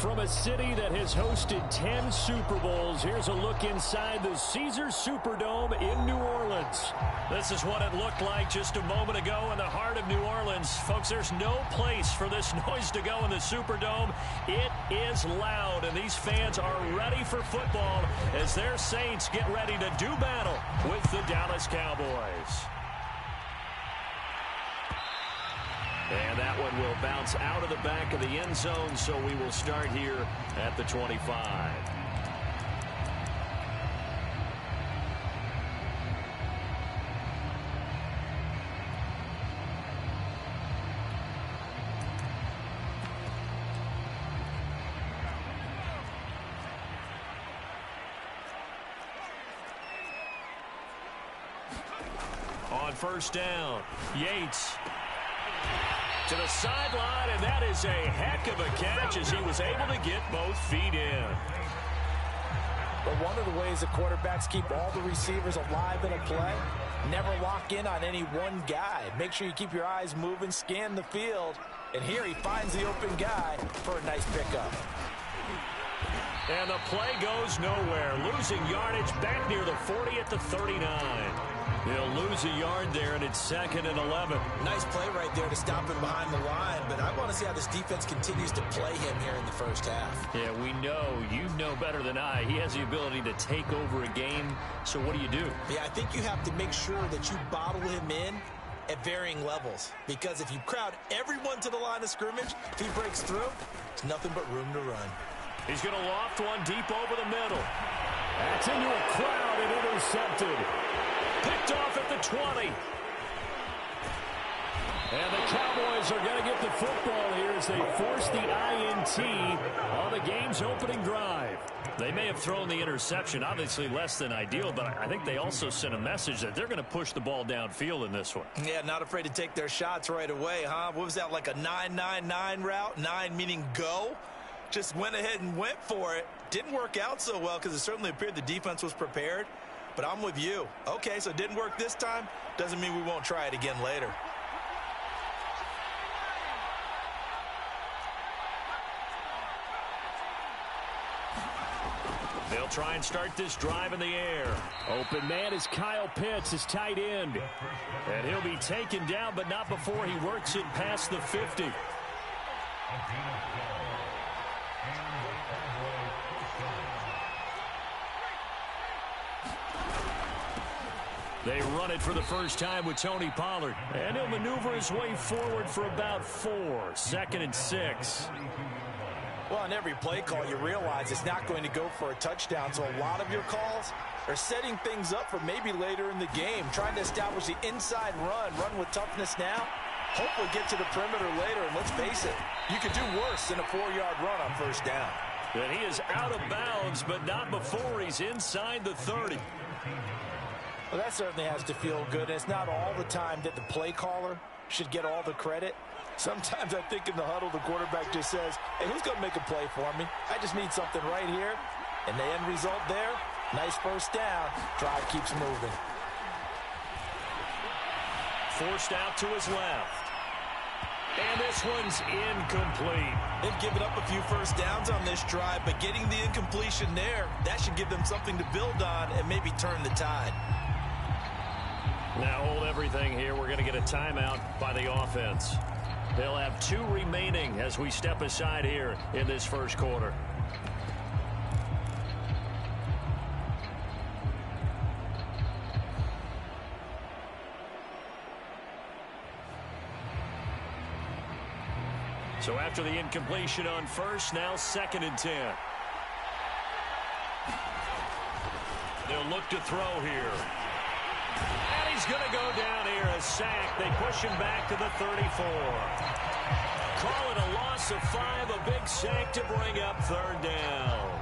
From a city that has hosted 10 Super Bowls, here's a look inside the Caesars Superdome in New Orleans. This is what it looked like just a moment ago in the heart of New Orleans. Folks, there's no place for this noise to go in the Superdome. It is loud, and these fans are ready for football as their Saints get ready to do battle with the Dallas Cowboys. And that one will bounce out of the back of the end zone, so we will start here at the 25. On first down, Yates to the sideline, and that is a heck of a catch as he was able to get both feet in. But one of the ways the quarterbacks keep all the receivers alive in a play, never lock in on any one guy. Make sure you keep your eyes moving, scan the field, and here he finds the open guy for a nice pickup. And the play goes nowhere, losing yardage back near the 40 at the 39. He'll lose a yard there, and it's 2nd and 11. Nice play right there to stop him behind the line, but I want to see how this defense continues to play him here in the first half. Yeah, we know. You know better than I. He has the ability to take over a game, so what do you do? Yeah, I think you have to make sure that you bottle him in at varying levels, because if you crowd everyone to the line of scrimmage, if he breaks through, there's nothing but room to run. He's going to loft one deep over the middle. That's into a crowd and intercepted. Picked off at the 20. And the Cowboys are going to get the football here as they force the INT on the game's opening drive. They may have thrown the interception, obviously less than ideal, but I think they also sent a message that they're going to push the ball downfield in this one. Yeah, not afraid to take their shots right away, huh? What was that, like a 9-9-9 route? 9 meaning go? Just went ahead and went for it. Didn't work out so well because it certainly appeared the defense was prepared. But I'm with you. Okay, so it didn't work this time. Doesn't mean we won't try it again later. They'll try and start this drive in the air. Open man is Kyle Pitts, his tight end. And he'll be taken down, but not before he works it past the 50. They run it for the first time with Tony Pollard. And he'll maneuver his way forward for about 4. 2nd and 6. Well, on every play call, you realize it's not going to go for a touchdown. So a lot of your calls are setting things up for maybe later in the game, trying to establish the inside run with toughness now. Hopefully get to the perimeter later, and let's face it, you could do worse than a 4-yard run on first down. And he is out of bounds, but not before he's inside the 30. Well, that certainly has to feel good. And it's not all the time that the play caller should get all the credit. Sometimes I think in the huddle, the quarterback just says, hey, who's going to make a play for me? I just need something right here. And the end result there, nice first down. Drive keeps moving. Forced out to his left. And this one's incomplete. They've given up a few first downs on this drive, but getting the incompletion there, that should give them something to build on and maybe turn the tide. Now hold everything here. We're going to get a timeout by the offense. They'll have 2 remaining as we step aside here in this first quarter. So after the incompletion on first, now 2nd and 10. They'll look to throw here. And he's going to go down here, a sack. They push him back to the 34. Call it a loss of 5, a big sack to bring up 3rd down.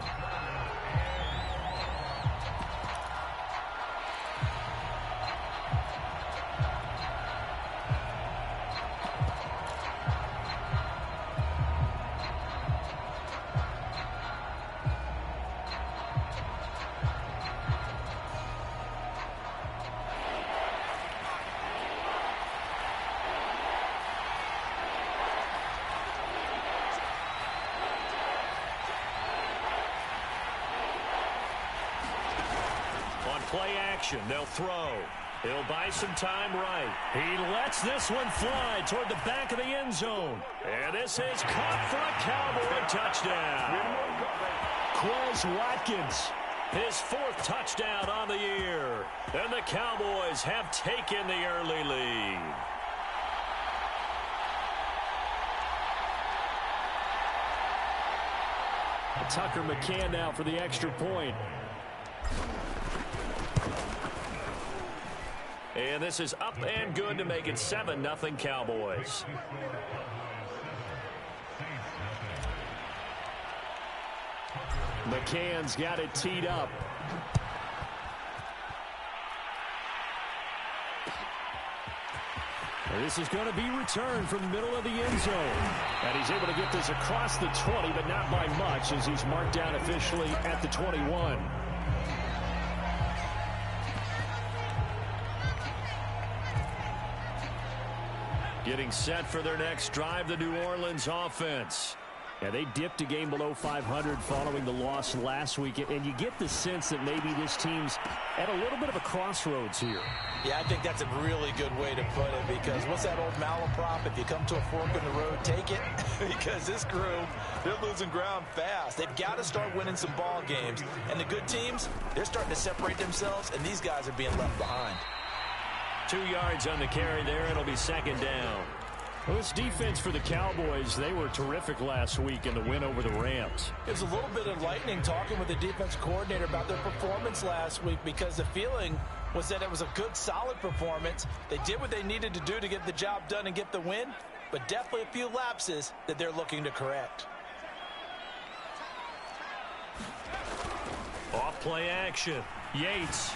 Play action. They'll throw. He'll buy some time right. He lets this one fly toward the back of the end zone. And this is caught for a Cowboy touchdown. Quez Watkins, his 4th touchdown on the year. And the Cowboys have taken the early lead. Tucker McCann now for the extra point. And this is up and good to make it 7-0 Cowboys. McCann's got it teed up. And this is going to be returned from the middle of the end zone. And he's able to get this across the 20, but not by much, as he's marked down officially at the 21. Getting set for their next drive, the New Orleans offense. Yeah, they dipped a game below 500 following the loss last week, and you get the sense that maybe this team's at a little bit of a crossroads here. Yeah, I think that's a really good way to put it, because what's that old malaprop? If you come to a fork in the road, take it. Because this crew, they're losing ground fast. They've got to start winning some ball games. And the good teams, they're starting to separate themselves, and these guys are being left behind. 2 yards on the carry there. It'll be 2nd down. Well, this defense for the Cowboys, they were terrific last week in the win over the Rams. It was a little bit enlightening talking with the defense coordinator about their performance last week, because the feeling was that it was a good, solid performance. They did what they needed to do to get the job done and get the win, but definitely a few lapses that they're looking to correct. Off play action. Yates.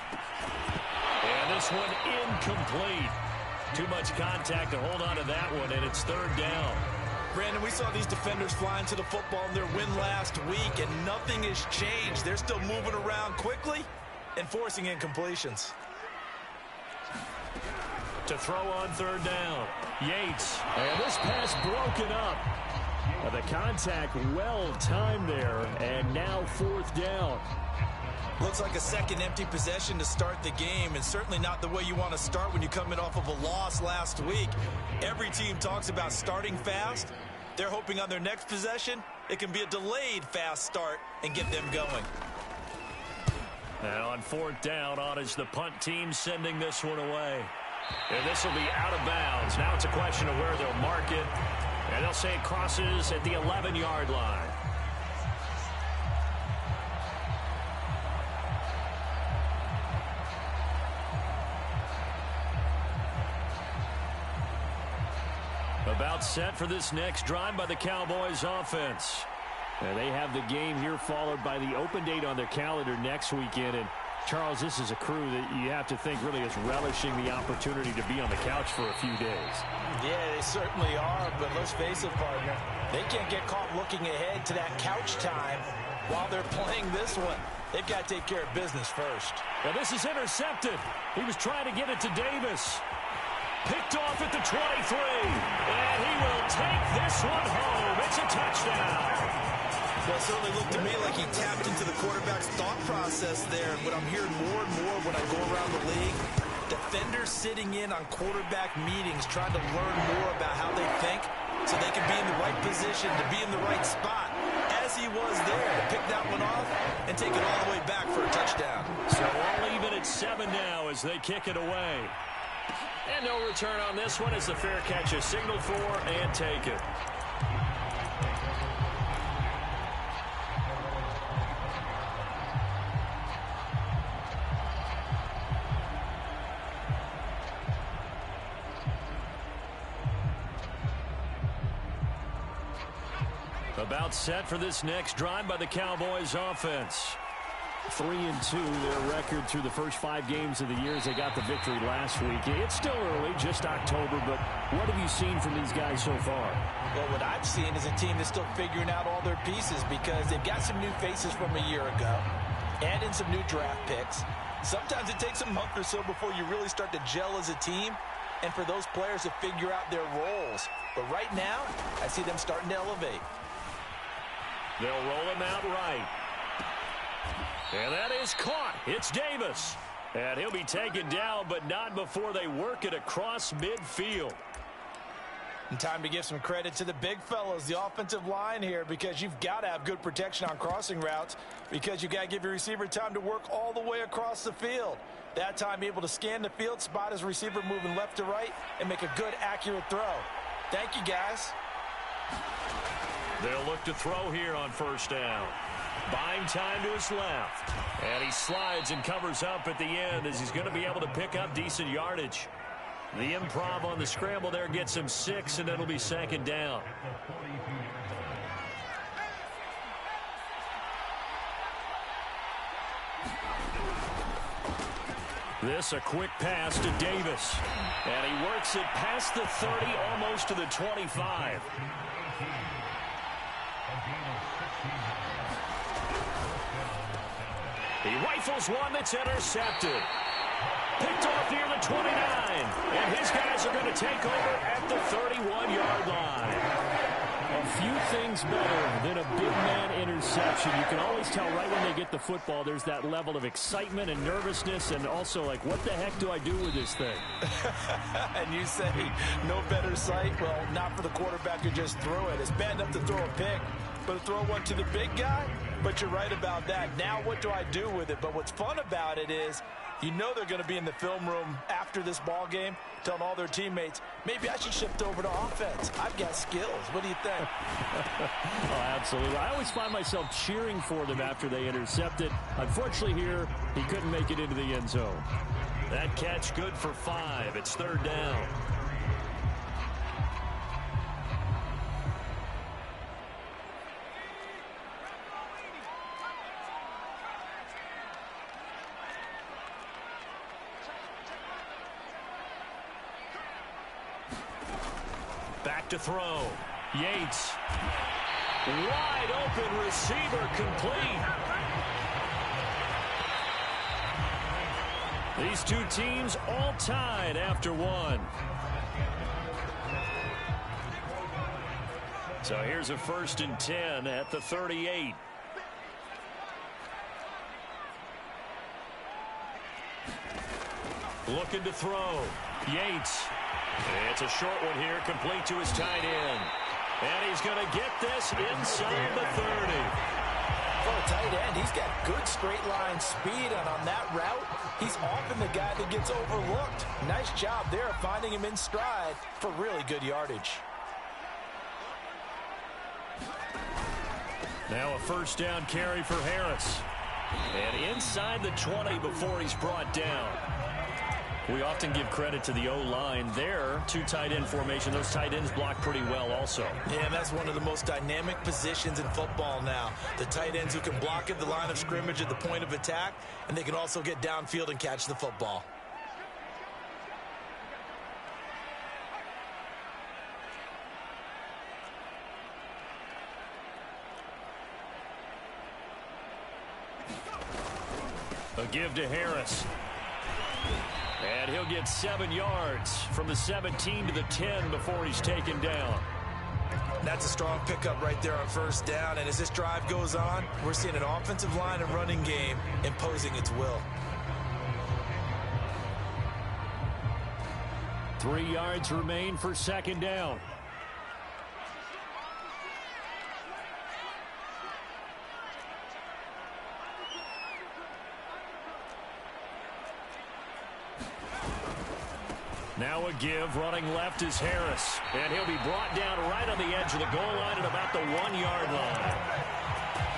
And this one incomplete. Too much contact to hold on to that one, and it's 3rd down. Brandon, we saw these defenders flying to the football in their win last week, and nothing has changed. They're still moving around quickly and forcing incompletions. To throw on 3rd down. Yates. And this pass broken up. The contact well timed there, and now 4th down. Looks like a second empty possession to start the game, and certainly not the way you want to start when you're coming off of a loss last week. Every team talks about starting fast. They're hoping on their next possession it can be a delayed fast start and get them going. And on 4th down, on is the punt team sending this one away. And this will be out of bounds. Now it's a question of where they'll mark it. And they'll say it crosses at the 11-yard line. About set for this next drive by the Cowboys offense. And they have the game here followed by the open date on their calendar next weekend. And Charles, this is a crew that you have to think really is relishing the opportunity to be on the couch for a few days. Yeah, they certainly are, but let's face it, partner. They can't get caught looking ahead to that couch time while they're playing this one. They've got to take care of business first. Now this is intercepted. He was trying to get it to Davis. Picked off at the 23. And he will take this one home. It's a touchdown. Well, it certainly looked to me like he tapped into the quarterback's thought process there. And what I'm hearing more and more when I go around the league, defenders sitting in on quarterback meetings trying to learn more about how they think so they can be in the right position to be in the right spot, as he was there to pick that one off and take it all the way back for a touchdown. So all even at 7 now as they kick it away. And no return on this one as the fair catch is signaled for and taken. About set for this next drive by the Cowboys offense. 3-2 their record through the first 5 games of the year as they got the victory last week. It's still early, just October, but what have you seen from these guys so far? Well, what I've seen is a team that's still figuring out all their pieces because they've got some new faces from a year ago, add in some new draft picks. Sometimes it takes a month or so before you really start to gel as a team and for those players to figure out their roles. But right now, I see them starting to elevate. They'll roll him out right. And that is caught. It's Davis. And he'll be taken down, but not before they work it across midfield. And time to give some credit to the big fellas, the offensive line here, because you've got to have good protection on crossing routes, because you've got to give your receiver time to work all the way across the field. That time, be able to scan the field, spot his receiver moving left to right, and make a good, accurate throw. Thank you, guys. They'll look to throw here on first down. Buying time to his left. And he slides and covers up at the end as he's going to be able to pick up decent yardage. The improv on the scramble there gets him 6, and it'll be second down. This a quick pass to Davis. And he works it past the 30, almost to the 25. He rifles one that's intercepted. Picked off near the 29. And his guys are going to take over at the 31-yard line. A few things better than a big man interception. You can always tell right when they get the football, there's that level of excitement and nervousness, and also like, what the heck do I do with this thing? And you say, no better sight? Well, not for the quarterback who just threw it. It's bad enough to throw a pick, but to throw one to the big guy? But you're right about that. Now what do I do with it? But what's fun about it is, you know they're going to be in the film room after this ball game telling all their teammates, maybe I should shift over to offense. I've got skills. What do you think? Oh, absolutely. I always find myself cheering for them after they intercept it. Unfortunately here, he couldn't make it into the end zone. That catch good for 5. It's third down. Back to throw. Yates. Wide open receiver complete. These two teams all tied after one. So here's a 1st and 10 at the 38. Looking to throw. Yates. It's a short one here, complete to his tight end. And he's going to get this inside the 30. For a tight end, he's got good straight line speed, and on that route, he's often the guy that gets overlooked. Nice job there finding him in stride for really good yardage. Now a 1st down carry for Harris. And inside the 20 before he's brought down. We often give credit to the O-line there. 2 tight end formation. Those tight ends block pretty well also. Yeah, and that's one of the most dynamic positions in football now. The tight ends who can block at the line of scrimmage at the point of attack, and they can also get downfield and catch the football. A give to Harris. And he'll get 7 yards from the 17 to the 10 before he's taken down. That's a strong pickup right there on 1st down. And as this drive goes on, we're seeing an offensive line and running game imposing its will. 3 yards remain for 2nd down. Now a give, running left is Harris. And he'll be brought down right on the edge of the goal line at about the 1-yard line.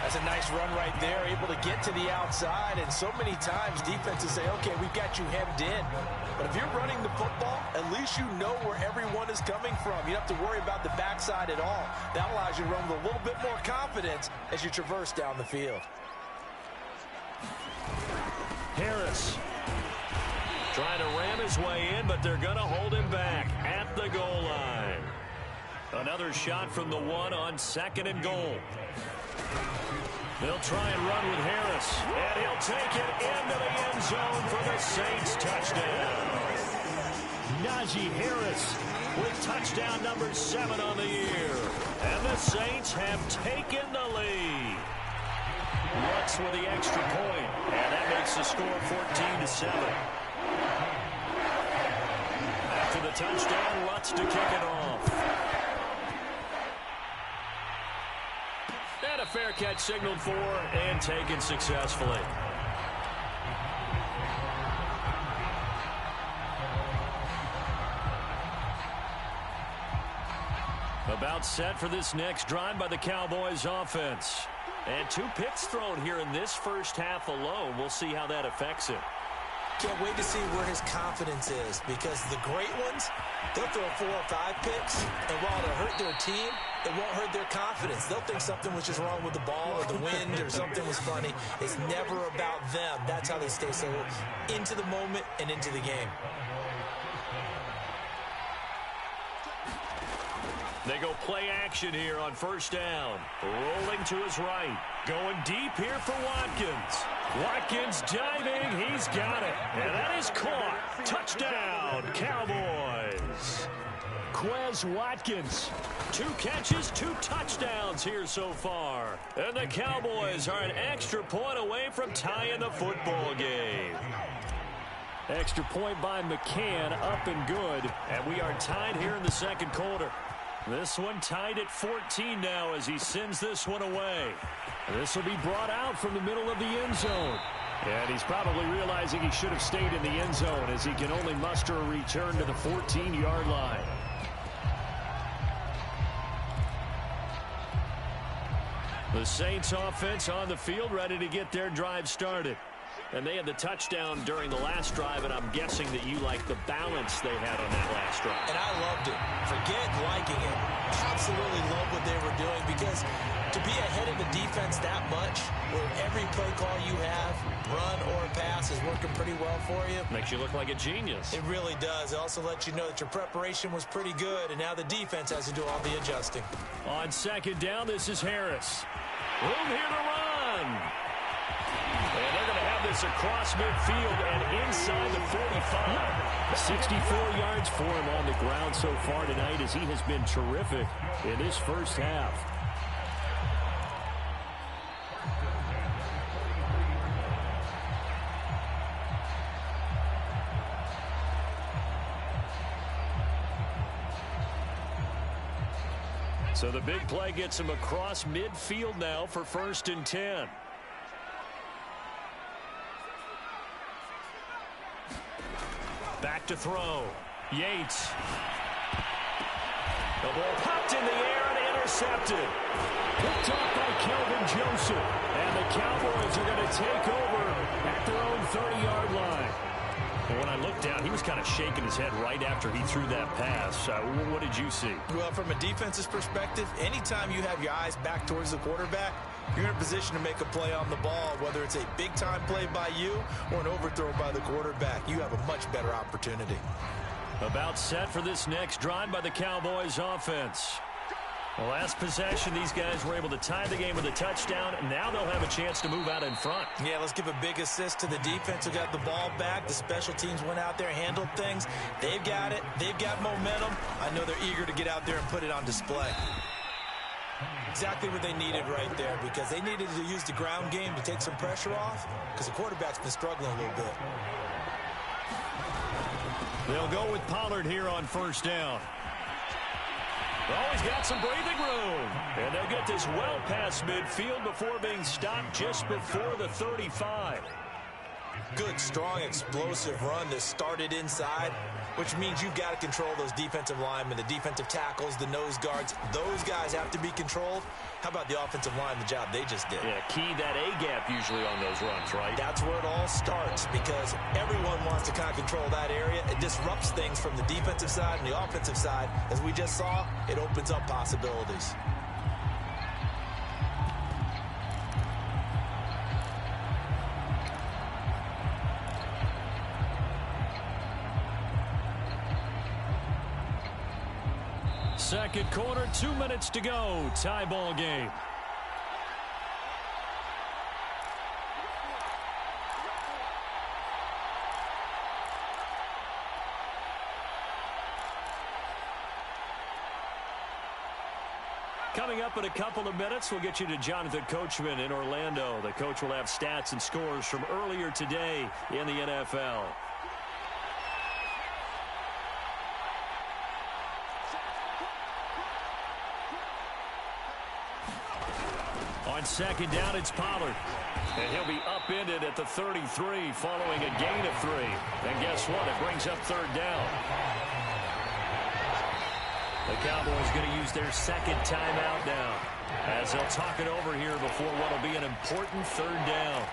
That's a nice run right there, able to get to the outside. And so many times defenses say, okay, we've got you hemmed in. But if you're running the football, at least you know where everyone is coming from. You don't have to worry about the backside at all. That allows you to run with a little bit more confidence as you traverse down the field. Harris trying to ram his way in, but they're going to hold him back at the goal line. Another shot from the 1 on 2nd and goal. They'll try and run with Harris, and he'll take it into the end zone for the Saints touchdown. Najee Harris with touchdown number 7 on the year. And the Saints have taken the lead. What connects with the extra point, and that makes the score 14-7. After the touchdown, Lutz to kick it off. And a fair catch signaled for and taken successfully. About set for this next drive by the Cowboys offense. And 2 picks thrown here in this first half alone. We'll see how that affects it. Can't wait to see where his confidence is, because the great ones, they'll throw 4 or 5 picks, and while it'll hurt their team, it won't hurt their confidence. They'll think something was just wrong with the ball or the wind or something was funny. It's never about them. That's how they stay so into the moment and into the game. They go play action here on first down. Rolling to his right. Going deep here for Watkins. Watkins diving. He's got it. And that is caught. Touchdown, Cowboys. Quez Watkins. 2 catches, 2 touchdowns here so far. And the Cowboys are an extra point away from tying the football game. Extra point by McCann, up and good. And we are tied here in the second quarter. This one tied at 14 now as he sends this one away. This will be brought out from the middle of the end zone. And he's probably realizing he should have stayed in the end zone as he can only muster a return to the 14-yard line. The Saints offense on the field ready to get their drive started. And they had the touchdown during the last drive, and I'm guessing that you like the balance they had on that last drive. And I loved it. Forget liking it. Absolutely love what they were doing, because to be ahead of the defense that much, where every play call you have, run or pass, is working pretty well for you. Makes you look like a genius. It really does. It also lets you know that your preparation was pretty good, and now the defense has to do all the adjusting. On second down, this is Harris. Room here to run. And they're going to have this across midfield and inside the 45. 64 yards for him on the ground so far tonight, as he has been terrific in this first half. So the big play gets him across midfield now for 1st and 10. Back to throw. Yates. The ball popped in the air and intercepted. Picked off by Kelvin Joseph. And the Cowboys are going to take over at their own 30-yard line. And when I looked down, he was kind of shaking his head right after he threw that pass. What did you see? Well, from a defense's perspective, anytime you have your eyes back towards the quarterback, you're in a position to make a play on the ball, whether it's a big-time play by you or an overthrow by the quarterback. You have a much better opportunity. About set for this next drive by the Cowboys offense. The last possession, these guys were able to tie the game with a touchdown, and now they'll have a chance to move out in front. Yeah, let's give a big assist to the defense who got the ball back. The special teams went out there, handled things. They've got it. They've got momentum. I know they're eager to get out there and put it on display. Exactly what they needed right there, because they needed to use the ground game to take some pressure off, because the quarterback's been struggling a little bit. They'll go with Pollard here on first down. Oh, he's got some breathing room. And they'll get this well past midfield before being stopped just before the 35. Good, strong, explosive run that started inside, which means you've got to control those defensive linemen, the defensive tackles, the nose guards. Those guys have to be controlled. How about the offensive line, the job they just did? Yeah, key that A-gap usually on those runs, right? That's where it all starts, because everyone wants to kind of control that area. It disrupts things from the defensive side and the offensive side. As we just saw, it opens up possibilities. Second quarter, 2 minutes to go. Tie ball game. Coming up in a couple of minutes, we'll get you to Jonathan Coachman in Orlando. The coach will have stats and scores from earlier today in the NFL. On second down, it's Pollard. And he'll be upended at the 33 following a gain of 3. And guess what? It brings up third down. The Cowboys going to use their second timeout now as they'll talk it over here before what will be an important third down.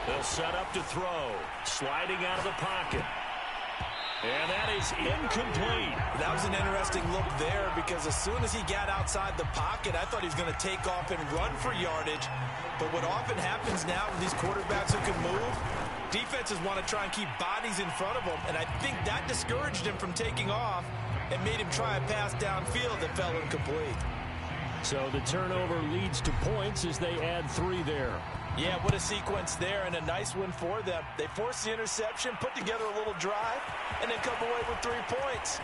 They'll set up to throw. Sliding out of the pocket. And that is incomplete. That was an interesting look there because as soon as he got outside the pocket, I thought he was going to take off and run for yardage. But what often happens now with these quarterbacks who can move, defenses want to try and keep bodies in front of them. And I think that discouraged him from taking off and made him try a pass downfield that fell incomplete. So the turnover leads to points as they add 3 there. Yeah, what a sequence there, and a nice win for them. They forced the interception, put together a little drive, and then come away with 3 points.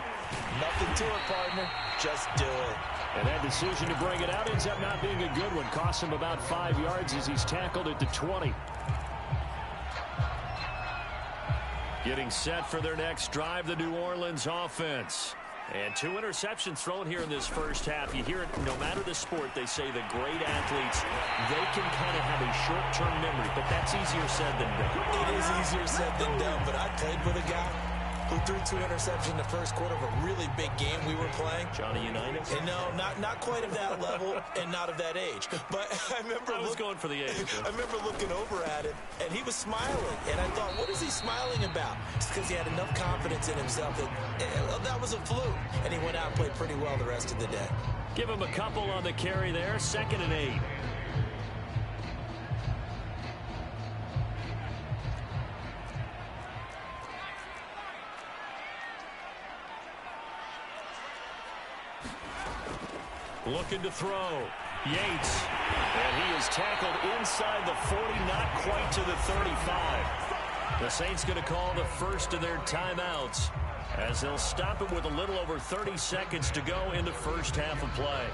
Nothing to it, partner. Just do it. And that decision to bring it out ends up not being a good one. Costs him about 5 yards as he's tackled at the 20. Getting set for their next drive, the New Orleans offense. And 2 interceptions thrown here in this first half. You hear it no matter the sport. They say the great athletes, they can kind of have a short-term memory, but that's easier said than done. It is easier said than done, but I played with a guy who threw 2 interceptions in the first quarter of a really big game we were playing. Johnny Unitas? And no, not quite of that level and not of that age. But I remember I was going for the age. I remember looking over at him, and he was smiling. And I thought, what is he smiling about? It's because he had enough confidence in himself that was a fluke. And he went out and played pretty well the rest of the day. Give him a couple on the carry there. 2nd and 8. Looking to throw. Yates. And he is tackled inside the 40, not quite to the 35. The Saints going to call the first of their timeouts as they'll stop it with a little over 30 seconds to go in the first half of play.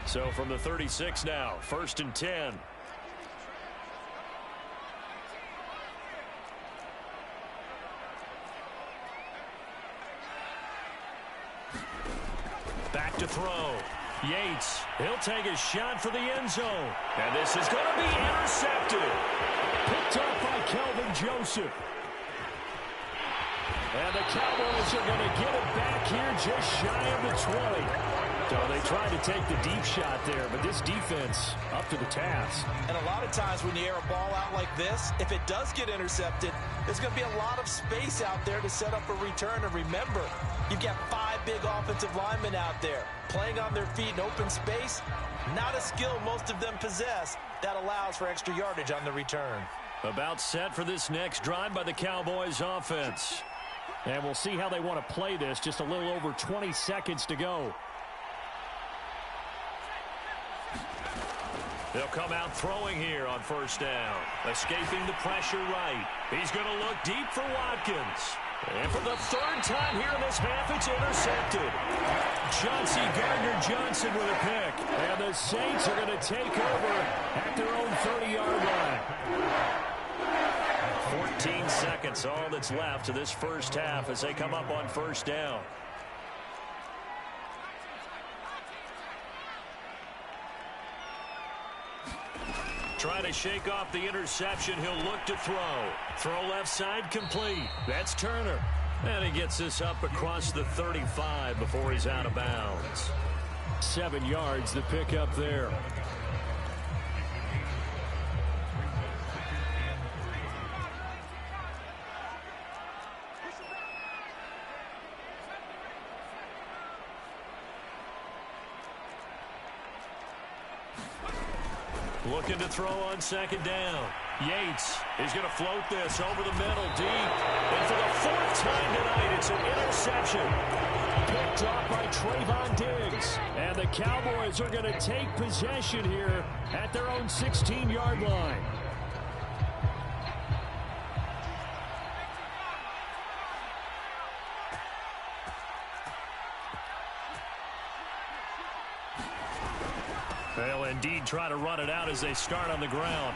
So from the 36 now, 1st and 10. Back to throw. Yates, he'll take a shot for the end zone. And this is going to be intercepted. Picked up by Kelvin Joseph. And the Cowboys are going to get it back here just shy of the 20. So they tried to take the deep shot there, but this defense up to the task. And a lot of times when you air a ball out like this, if it does get intercepted, there's going to be a lot of space out there to set up a return. And remember, you've got 5 big offensive linemen out there playing on their feet in open space. Not a skill most of them possess that allows for extra yardage on the return. About set for this next drive by the Cowboys offense. And we'll see how they want to play this. Just a little over 20 seconds to go. They'll come out throwing here on 1st down. Escaping the pressure right. He's going to look deep for Watkins. And for the 3rd time here in this half, it's intercepted. Chauncey Gardner-Johnson with a pick. And the Saints are going to take over at their own 30-yard line. 14 seconds, all that's left to this first half as they come up on 1st down. Trying to shake off the interception. He'll look to throw. Throw left side complete. That's Turner. And he gets this up across the 35 before he's out of bounds. 7 yards, the pickup there. Looking to throw on second down. Yates is going to float this over the middle, deep. And for the fourth time tonight, it's an interception. Pick drop by Trayvon Diggs. And the Cowboys are going to take possession here at their own 16-yard line. They'll indeed try to run it out as they start on the ground.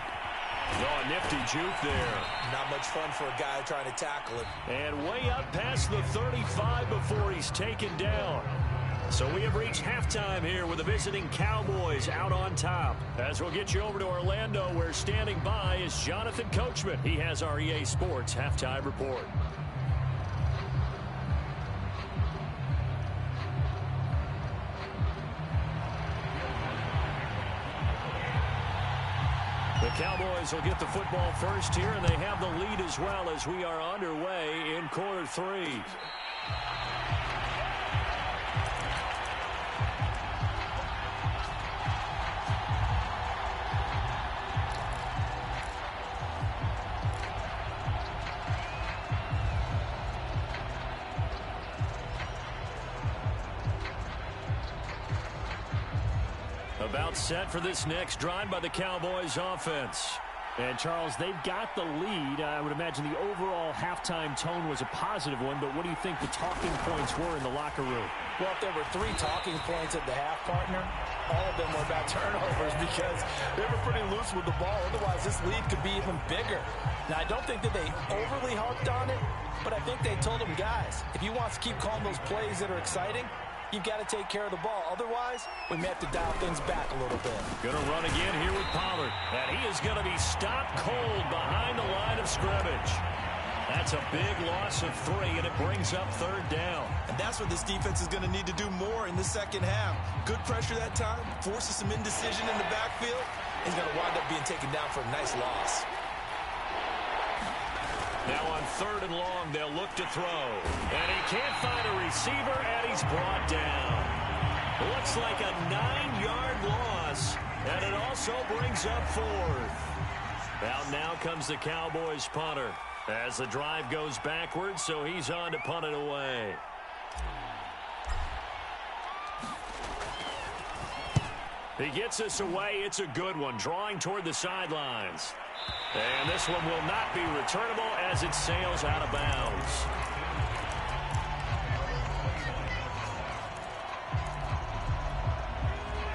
Oh, nifty juke there. Not much fun for a guy trying to tackle him. And way up past the 35 before he's taken down. So we have reached halftime here with the visiting Cowboys out on top. As we'll get you over to Orlando, where standing by is Jonathan Coachman. He has our EA Sports halftime report. The Cowboys will get the football first here, and they have the lead as well as we are underway in quarter three. About set for this next drive by the Cowboys offense. And, Charles, they've got the lead. I would imagine the overall halftime tone was a positive one, but what do you think the talking points were in the locker room? Well, if there were 3 talking points at the half, partner, all of them were about turnovers because they were pretty loose with the ball. Otherwise, this lead could be even bigger. Now, I don't think that they overly harped on it, but I think they told them, guys, if you want to keep calling those plays that are exciting, you've got to take care of the ball. Otherwise, we may have to dial things back a little bit. Going to run again here with Pollard. And he is going to be stopped cold behind the line of scrimmage. That's a big loss of 3, and it brings up third down. And that's what this defense is going to need to do more in the second half. Good pressure that time, forces some indecision in the backfield. He's going to wind up being taken down for a nice loss. Now on third and long, they'll look to throw. And he can't find a receiver, and he's brought down. Looks like a 9-yard loss, and it also brings up fourth. Now comes the Cowboys punter as the drive goes backwards, so he's on to punt it away. He gets us away. It's a good one, drawing toward the sidelines. And this one will not be returnable as it sails out of bounds.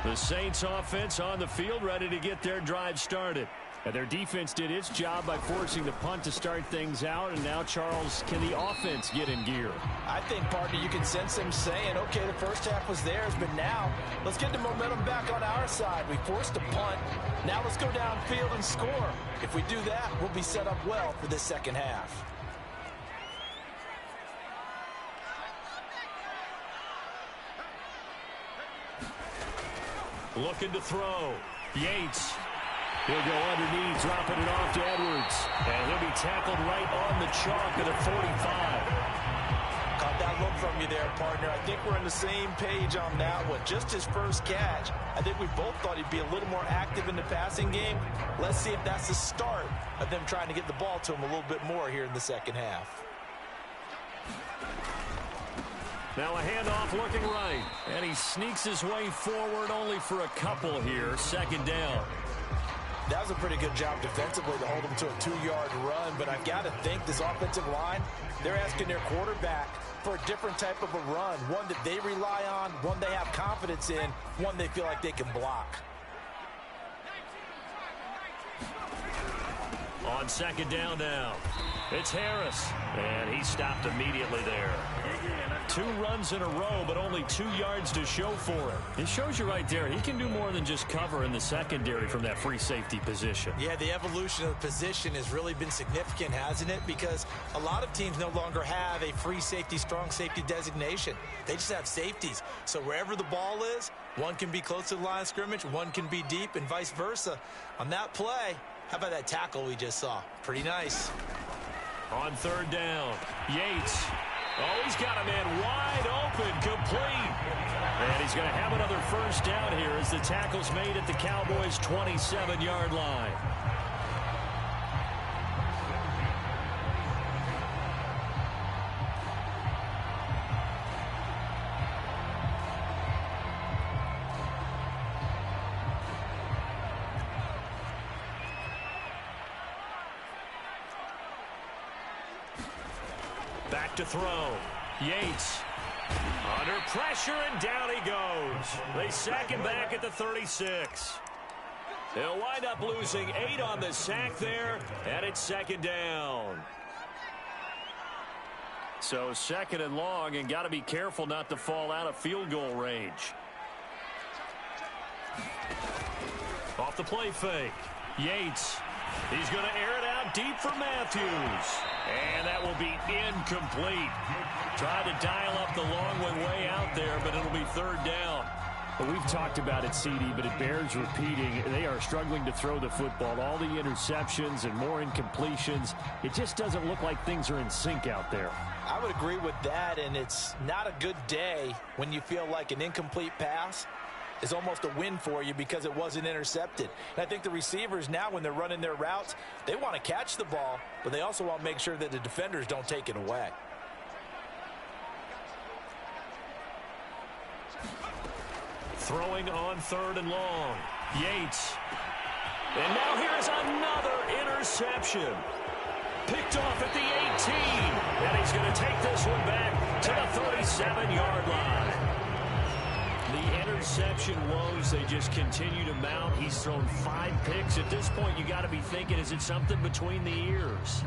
The Saints offense on the field ready to get their drive started. And their defense did its job by forcing the punt to start things out. And now, Charles, can the offense get in gear? I think, partner, you can sense them saying, okay, the first half was theirs, but now let's get the momentum back on our side. We forced a punt. Now let's go downfield and score. If we do that, we'll be set up well for this second half. Looking to throw. Yates. He'll go underneath, dropping it off to Edwards. And he'll be tackled right on the chalk at the 45. Caught that look from you there, partner. I think we're on the same page on that one. Just his first catch. I think we both thought he'd be a little more active in the passing game. Let's see if that's the start of them trying to get the ball to him a little bit more here in the second half. Now a handoff looking right. And he sneaks his way forward only for a couple here. Second down. That was a pretty good job defensively to hold him to a 2-yard run, but I've got to think this offensive line, they're asking their quarterback for a different type of a run, one that they rely on, one they have confidence in, one they feel like they can block. On second down now, it's Harris, and he stopped immediately there. 2 runs in a row, but only 2 yards to show for it. It shows you right there, he can do more than just cover in the secondary from that free safety position. Yeah, the evolution of the position has really been significant, hasn't it? Because a lot of teams no longer have a free safety, strong safety designation. They just have safeties. So wherever the ball is, one can be close to the line of scrimmage, one can be deep, and vice versa. On that play, how about that tackle we just saw? Pretty nice. On third down, Yates. Oh, he's got a man wide open, complete. And he's going to have another first down here as the tackle's made at the Cowboys' 27-yard line. Back to throw. Yates. Under pressure, and down he goes. They sack him back at the 36. They'll wind up losing 8 on the sack there, and it's second down. So second and long, and got to be careful not to fall out of field goal range. Off the play fake. Yates. He's going to air it out deep for Matthews. And that will be incomplete. Tried to dial up the long one way out there, but it'll be third down. Well, we've talked about it, CD, but it bears repeating. They are struggling to throw the football. All the interceptions and more incompletions. It just doesn't look like things are in sync out there. I would agree with that, and it's not a good day when you feel like an incomplete pass is almost a win for you because it wasn't intercepted. And I think the receivers now, when they're running their routes, they want to catch the ball, but they also want to make sure that the defenders don't take it away. Throwing on third and long. Yates. And now here's another interception. Picked off at the 18. And he's going to take this one back to the 37-yard line. The interception woes, they just continue to mount. He's thrown 5 picks. At this point, you got to be thinking, is it something between the ears?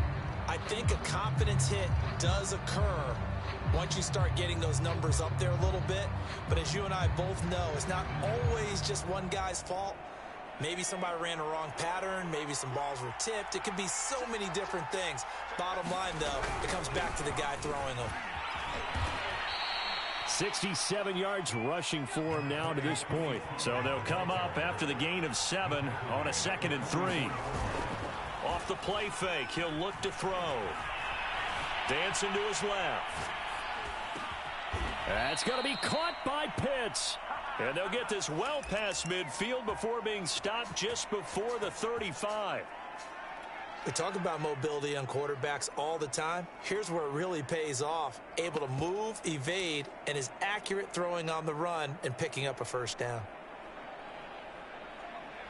I think a confidence hit does occur once you start getting those numbers up there a little bit. But as you and I both know, it's not always just one guy's fault. Maybe somebody ran a wrong pattern. Maybe some balls were tipped. It could be so many different things. Bottom line, though, it comes back to the guy throwing them. 67 yards rushing for him now to this point. So they'll come up after the gain of 7 on a 2nd and 3. Off the play fake, he'll look to throw. Dancing to his left. That's going to be caught by Pitts. And they'll get this well past midfield before being stopped just before the 35. We talk about mobility on quarterbacks all the time. Here's where it really pays off. Able to move, evade, and is accurate throwing on the run and picking up a first down.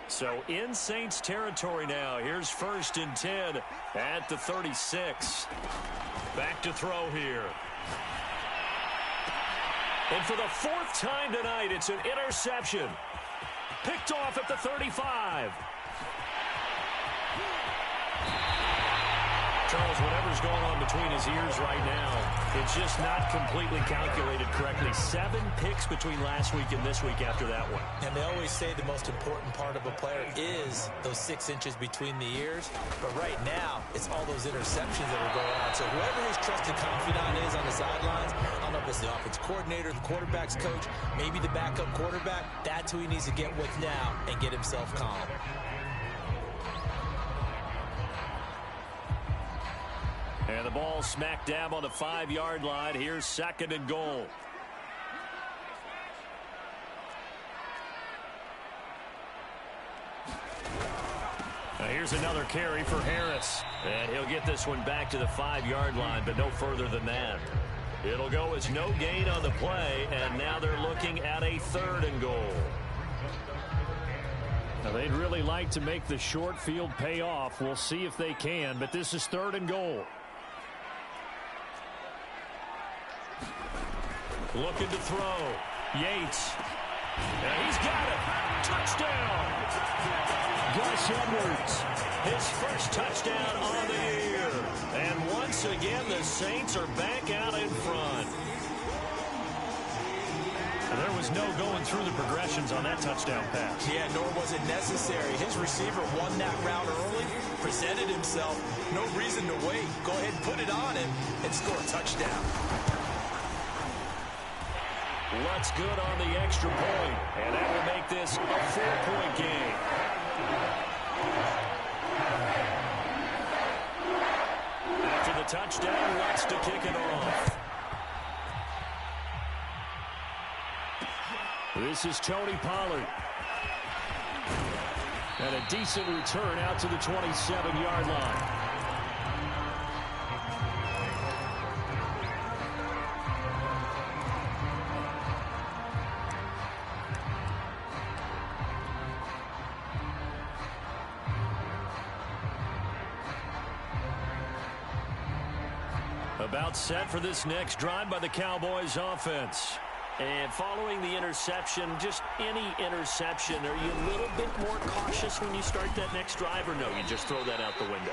So in Saints territory now. Here's 1st and 10 at the 36. Back to throw here. And for the 4th time tonight, it's an interception. Picked off at the 35. Charles, whatever's going on between his ears right now, it's just not completely calculated correctly. 7 picks between last week and this week after that one. And they always say the most important part of a player is those 6 inches between the ears. But right now, it's all those interceptions that are going on. So whoever his trusted confidant is on the sidelines, I don't know if it's the offense coordinator, the quarterback's coach, maybe the backup quarterback, that's who he needs to get with now and get himself calm. And the ball smack dab on the 5-yard line. Here's 2nd and goal. Now here's another carry for Harris. And he'll get this one back to the 5-yard line, but no further than that. It'll go as no gain on the play, and now they're looking at a 3rd and goal. Now they'd really like to make the short field pay off. We'll see if they can, but this is 3rd and goal. Looking to throw. Yates. And he's got it. Touchdown. Gus Edwards. His first touchdown on the year. And once again, the Saints are back out in front. And there was no going through the progressions on that touchdown pass. Yeah, nor was it necessary. His receiver won that route early, presented himself. No reason to wait. Go ahead and put it on him and score a touchdown. Lutz good on the extra point, and that will make this a 4-point game. After the touchdown, Lutz to kick it off. This is Tony Pollard. And a decent return out to the 27-yard line. About set for this next drive by the Cowboys offense. And following the interception, just any interception, are you a little bit more cautious when you start that next drive, or no, you just throw that out the window?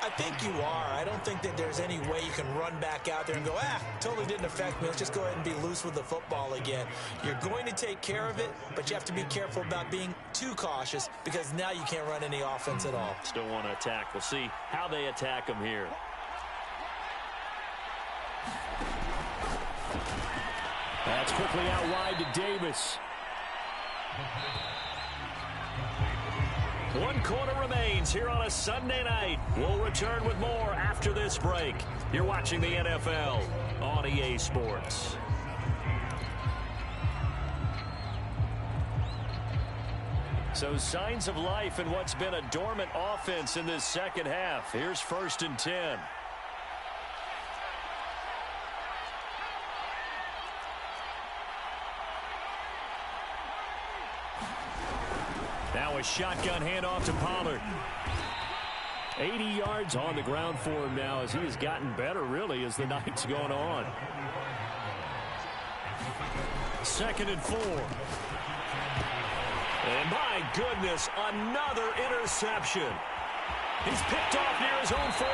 I think you are. I don't think that there's any way you can run back out there and go, totally didn't affect me. Let's just go ahead and be loose with the football again. You're going to take care of it, but you have to be careful about being too cautious because now you can't run any offense at all. Still want to attack. We'll see how they attack them here. That's quickly out wide to Davis. 1 quarter remains here on a Sunday night. We'll return with more after this break. You're watching the NFL on EA Sports. So signs of life in what's been a dormant offense in this second half. Here's 1st and 10. Now a shotgun handoff to Pollard. 80 yards on the ground for him now as he has gotten better, really, as the night's gone on. 2nd and 4. And my goodness, another interception. He's picked off near his own 48.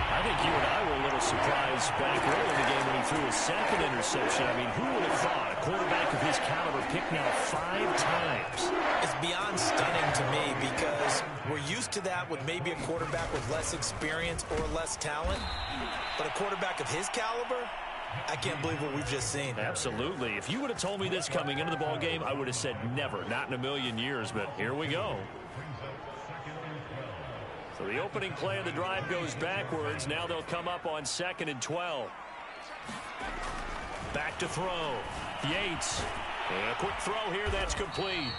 I think you and I were a little surprised back early in the game when he threw his 2nd interception. I mean, who would have thought a quarterback of his caliber picked now 5 times? It's beyond stunning to me because we're used to that with maybe a quarterback with less experience or less talent. But a quarterback of his caliber, I can't believe what we've just seen. Absolutely. If you would have told me this coming into the ball game, I would have said never, not in a million years. But here we go. So the opening play of the drive goes backwards. Now they'll come up on 2nd and 12. Back to throw. Yates. And a quick throw here. That's complete.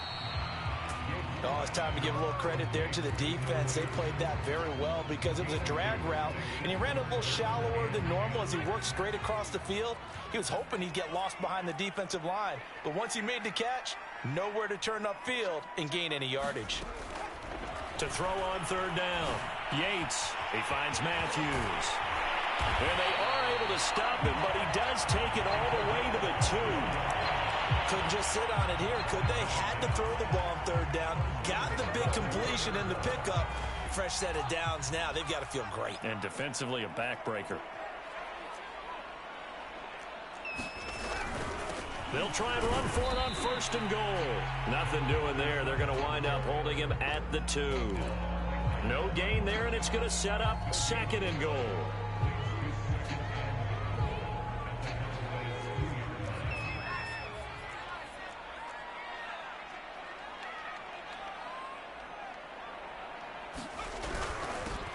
Oh, it's time to give a little credit there to the defense. They played that very well because it was a drag route, and he ran a little shallower than normal as he worked straight across the field. He was hoping he'd get lost behind the defensive line, but once he made the catch, nowhere to turn upfield and gain any yardage. To throw on 3rd down. Yates. He finds Matthews. And they are able to stop him, but he does take it all the way to the 2. Couldn't just sit on it here, could they? Had to throw the ball on 3rd down. Got the big completion in the pickup. Fresh set of downs now. They've got to feel great. And defensively, a backbreaker. They'll try and run for it on 1st and goal. Nothing doing there. They're going to wind up holding him at the 2. No gain there, and it's going to set up 2nd and goal.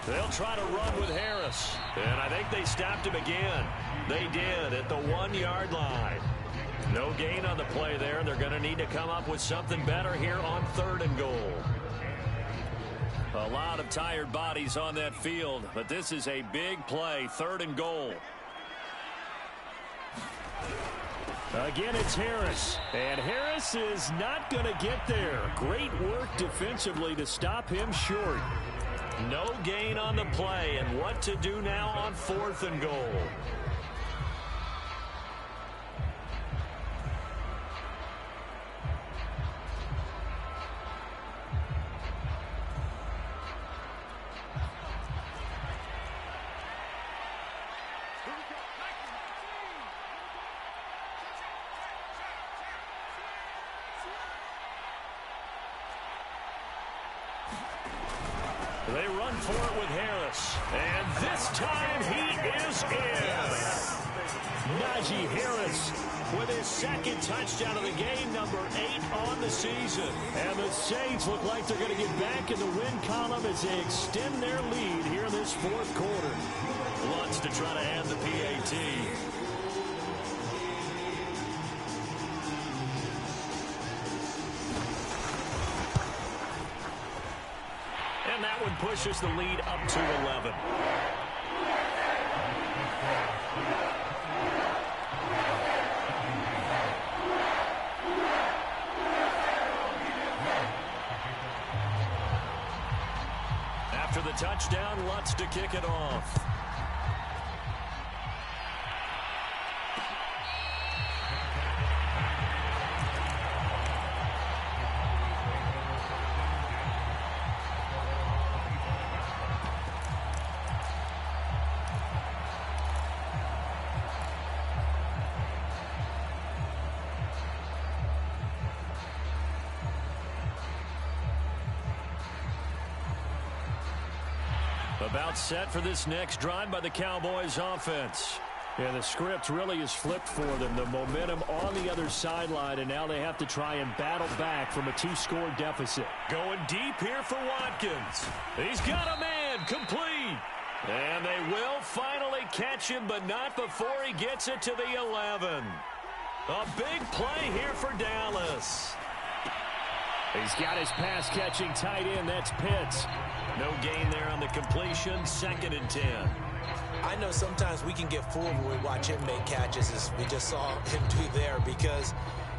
They'll try to run with Harris. And I think they stopped him again. They did at the 1-yard line. No gain on the play there. They're going to need to come up with something better here on 3rd and goal. A lot of tired bodies on that field, but this is a big play. 3rd and goal. Again, it's Harris. And Harris is not going to get there. Great work defensively to stop him short. No gain on the play, and what to do now on 4th and goal. They run for it with Harris. And this time he is in. Najee Harris with his 2nd touchdown of the game, number 8 on the season. And the Saints look like they're going to get back in the win column as they extend their lead here in this 4th quarter. Lutz to try to add the PAT. And that one pushes the lead up to 11. After the touchdown, Lutz to kick it off. About set for this next drive by the Cowboys offense. Yeah, the script really is flipped for them. The momentum on the other sideline, and now they have to try and battle back from a 2-score deficit. Going deep here for Watkins. He's got a man, complete. And they will finally catch him, but not before he gets it to the 11. A big play here for Dallas. He's got his pass-catching tight end. That's Pitts. No gain there on the completion. 2nd and 10. I know sometimes we can get fooled when we watch him make catches, as we just saw him do there, because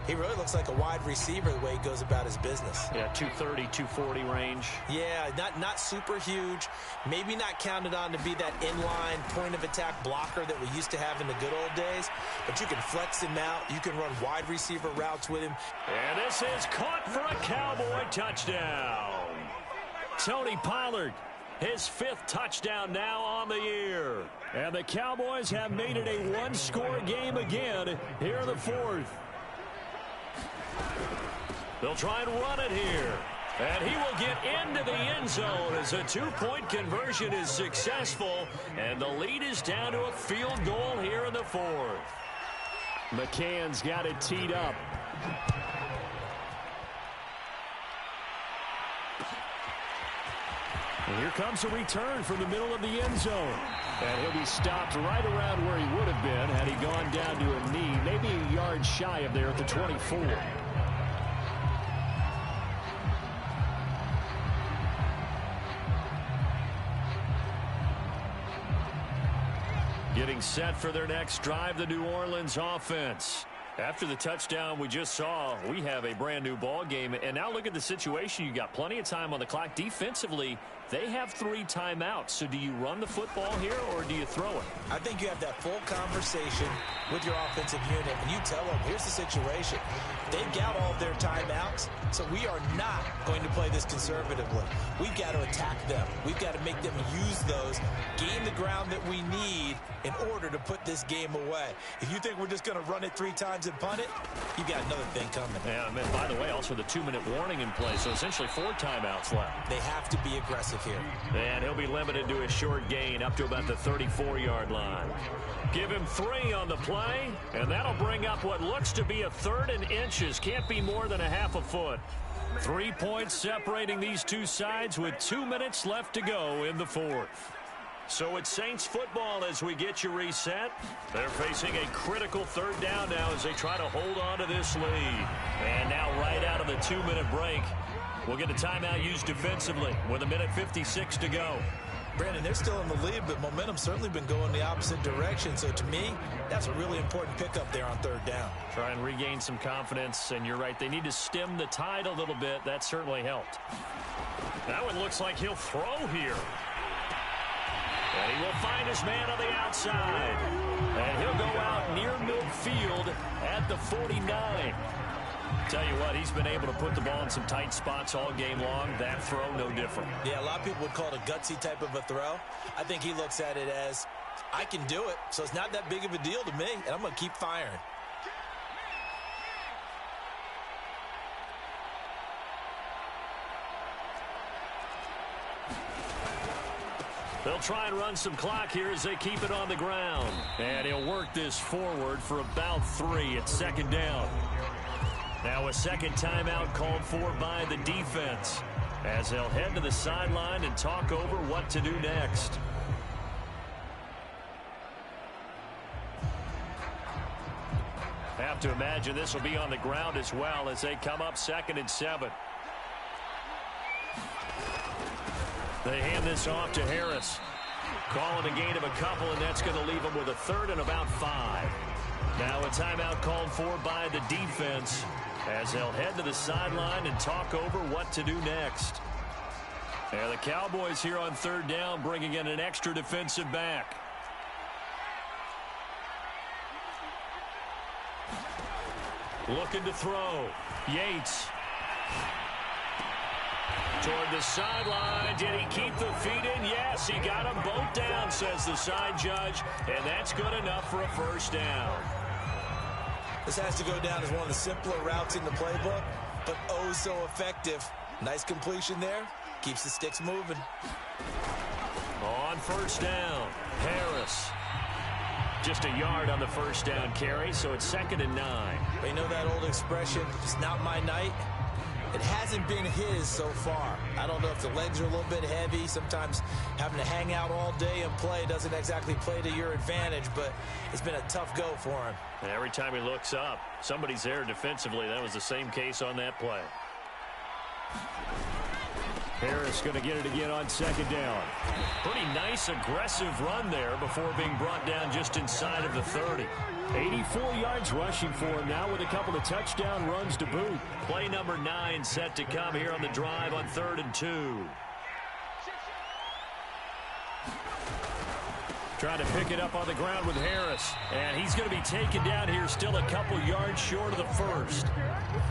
he really looks like a wide receiver the way he goes about his business. Yeah, 230, 240 range. Yeah, not super huge. Maybe not counted on to be that inline point-of-attack blocker that we used to have in the good old days. But you can flex him out. You can run wide receiver routes with him. And this is caught for a Cowboy touchdown. Tony Pollard, his 5th touchdown now on the year. And the Cowboys have made it a 1-score game again here in the 4th. They'll try and run it here. And he will get into the end zone as a 2-point conversion is successful. And the lead is down to a field goal here in the 4th. McCann's got it teed up. And here comes a return from the middle of the end zone. And he'll be stopped right around where he would have been had he gone down to a knee, maybe a yard shy of there at the 24. Getting set for their next drive, the New Orleans offense. After the touchdown we just saw, we have a brand new ball game. And now look at the situation. You got plenty of time on the clock. Defensively, they have 3 timeouts. So do you run the football here or do you throw it? I think you have that full conversation with your offensive unit, and you tell them, here's the situation. They've got all of their timeouts, so we are not going to play this conservatively. We've got to attack them. We've got to make them use those, gain the ground that we need in order to put this game away. If you think we're just going to run it 3 times and punt it, you got another thing coming. Yeah, and by the way, also the 2-minute warning in place, so essentially 4 timeouts left. They have to be aggressive here. And he'll be limited to a short gain up to about the 34-yard line. Give him 3 on the play, and that'll bring up what looks to be a 3rd and inches. Can't be more than a half a foot. 3 points separating these two sides with 2 minutes left to go in the 4th. So it's Saints football as we get you reset. They're facing a critical 3rd down now as they try to hold on to this lead. And now right out of the 2-minute break, we'll get a timeout used defensively with 1:56 to go. Brandon, they're still in the lead, but momentum's certainly been going the opposite direction. So to me, that's a really important pickup there on 3rd down. Try and regain some confidence, and you're right. They need to stem the tide a little bit. That certainly helped. That one looks like he'll throw here. And he will find his man on the outside. And he'll go out near midfield at the 49. Tell you what, he's been able to put the ball in some tight spots all game long. That throw, no different. Yeah, a lot of people would call it a gutsy type of a throw. I think he looks at it as, I can do it, so it's not that big of a deal to me, and I'm going to keep firing. They'll try and run some clock here as they keep it on the ground. And he'll work this forward for about 3 at 2nd down. Now a second timeout called for by the defense as they'll head to the sideline and talk over what to do next. Have to imagine this will be on the ground as well as they come up 2nd and 7. They hand this off to Harris. Calling a gain of a couple, and that's going to leave them with a third and about 5. Now a timeout called for by the defense as they'll head to the sideline and talk over what to do next. And the Cowboys here on third down bringing in an extra defensive back. Looking to throw. Yates. Toward the sideline. Did he keep the feet in? Yes, he got them both down, says the side judge. And that's good enough for a first down. This has to go down as one of the simpler routes in the playbook, but oh so effective. Nice completion there. Keeps the sticks moving. On first down, Harris. Just a yard on the first down carry, so it's 2nd and 9. You know that old expression, it's not my night? It hasn't been his so far. I don't know if the legs are a little bit heavy. Sometimes having to hang out all day and play doesn't exactly play to your advantage, but it's been a tough go for him. And every time he looks up, somebody's there defensively. That was the same case on that play. Harris going to get it again on 2nd down. Pretty nice aggressive run there before being brought down just inside of the 30. 84 yards rushing for him now with a couple of touchdown runs to boot. Play number 9 set to come here on the drive on 3rd and 2. Trying to pick it up on the ground with Harris. And he's going to be taken down here still a couple yards short of the first.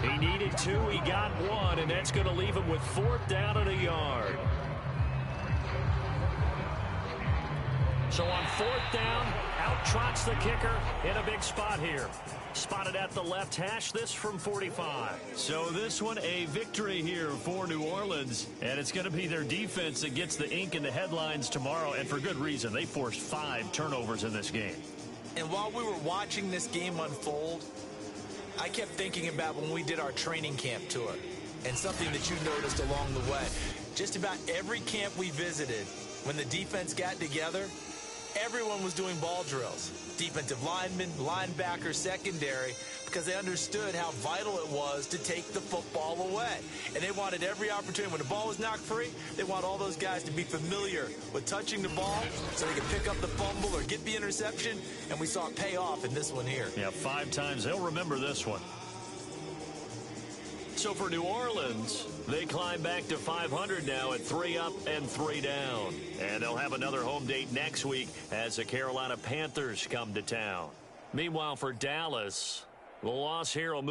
He needed 2, he got 1, and that's going to leave him with 4th down and a yard. So on 4th down, out trots the kicker in a big spot here. Spotted at the left hash, this from 45. So this one a victory here for New Orleans, and it's going to be their defense that gets the ink in the headlines tomorrow, and for good reason. They forced 5 turnovers in this game. And while we were watching this game unfold, I kept thinking about when we did our training camp tour and something that you noticed along the way. Just about every camp we visited, when the defense got together, everyone was doing ball drills. Defensive linemen, linebackers, secondary, because they understood how vital it was to take the football away. And they wanted every opportunity. When the ball was knocked free, they want all those guys to be familiar with touching the ball so they could pick up the fumble or get the interception. And we saw it pay off in this one here. Yeah, 5 times. They'll remember this one. So for New Orleans, they climb back to 500 now at 3 up and 3 down. And they'll have another home date next week as the Carolina Panthers come to town. Meanwhile, for Dallas, the loss here will move